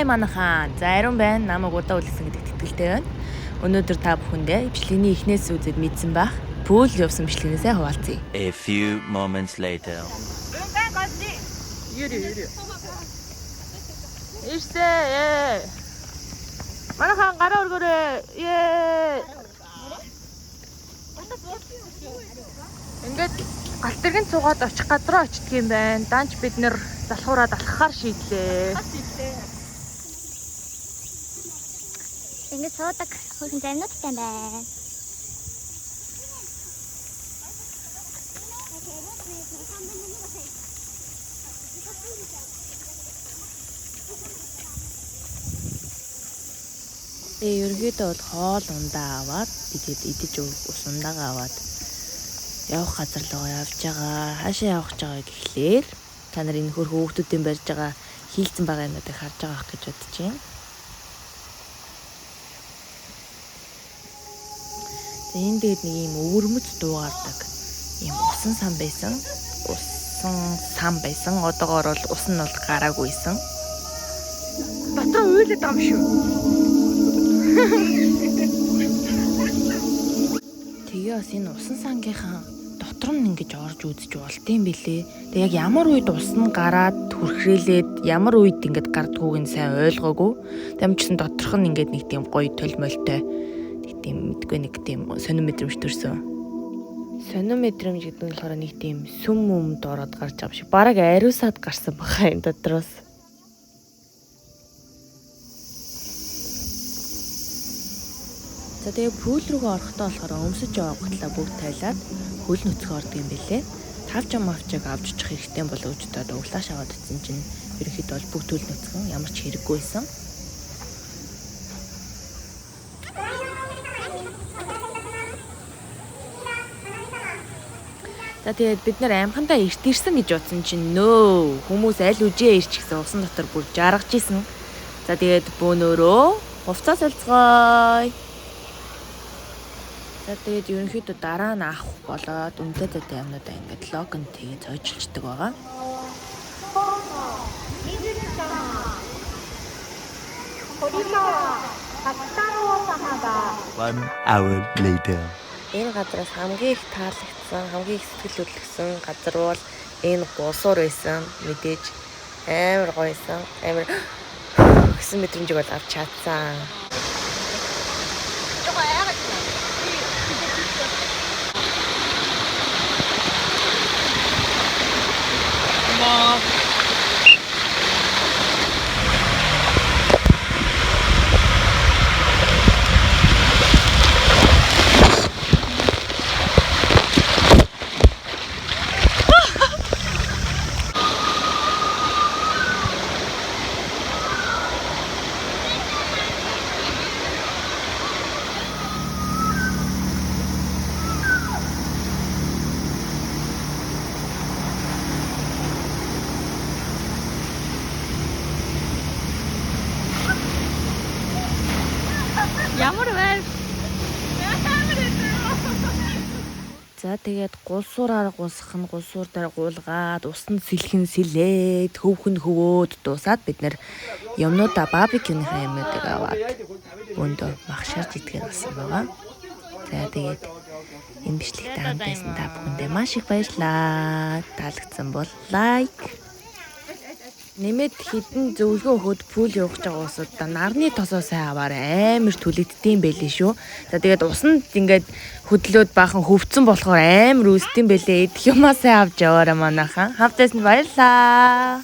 Хай манайхан. Зарим байна. Намайг удаа үлдсэн гэдэгт итгэлтэй байна. Өнөөдөр та бүхэндээ бичлэгийн эхнээс үзээд мэдсэн байх. Пүүл явсан бичлэгнээсээ хуваалцъя. A few moments later. Юри. Ирсээ. Манайхан гараа өргөөрэй. Ингээд галтэргийн цугаад очих газар очдөг юм байна. Данч бид нэр залхуураад алхахаар шийдлээ. Ингээд суудаг хөрхөн замнуудтай байна. Ерөнхийдөө бол хоол ундаа аваад бидэд идэж ус ундаагаа аваад явах газар руу явж байгаа. Хаашаа явах гэж байгаа гэхлээр та нар энэ хөрхөн хүүхдүүдийн барьж байгаа хийлцэн байгаа юмнуудыг харж байгаа гэж бодож байна. Энэ дээд нэг юм өвөрмөц дуугардаг юм усан сан байсан. Одоогоор бол ус нь бол гараагүйсэн. Дотор уйлаад байгаа юм шүү. Тэгээ бас энэ усан сангийнхаа дотор нь ингэж орж үзэж болдсон бэлээ. Тэг яг ямар үед ус нь гараад хүрхрээлээд ямар үед ингэж гардгууг нь сайн ойлгоогүй. Тамчсан доторх нь ингэж нэг тийм гоё толмойлтой. Нэг тийм мэдгүй нэг тийм сонир мэдрэмж төрсөн. Сонир мэдрэмж гэдэг нь болохоор нэг тийм сүм өмд ороод гарч байгаа юм шиг. Бараг ариусаад гарсан баха энэ дотроос. За тэгээ пүүл рүүгээ орохдоо болохоор өмсөж яваа гутлаа бүгд тайлаад хөл нөцгөө ордог юм бэлээ. Тавчаа мавчааг авч очих хэрэгтэй болов гэж одоо углааш аваад утсан чинь ерөнхийдөө бол бүгд хөл нөцгөн ямар ч хэрэггүйсэн. За тэгээд бид нэр амхандаа ирсэн гэж утсан чинь нөө хүмүүс аль үжээ ирчихсэн усан дотор бүр жаргаж исэн. За тэгээд бөөнөрөө хувцас солилцгоё. За тэгээд ерөнхийдөө дараа нь авах болоод үнэтэй зэтэй юмнуудаа ингээд логон тэгээд зойчилчдаг байгаа. 1 hour later. Энэ газраас хамгийн их таалагдсан, хамгийн их сэтгэл хөдлөсөн газар бол энэ гусуур байсан. Мэдээж амар гоёсэн. Амар гэсэн мэдрэмжийг бол авч чадсан. Ямар байв? За тэгээд гулсуураар гулсах нь гулсуур дээр гуулгаад усанд сэлхэн сэлээд хөвхөн хөвөөд дуусаад бид нэр юмнуудаа барбекюнийхаа юмнуудыг аваад бөөндөө махшаарж идгээр болсон байгаа. За тэгээд энэ бичлэгтэй хамт байсан та бүхэндээ маш их баярлалаа. Таалагдсан бол лайк. Нэмээд хідэн зөвлөгөө өгөхөд пүүл явах гэж байгаа усудаа нарны тосоо сайн аваарай. Амар түлэгддэм байлээ шүү. За тэгээд усанд ингээд хөдлөөд баахан хөвцөн болохоор амар үсдэм байлээ. Идэх юмаа сайн авч яваарай манайхан. Хамт байсан баярлалаа.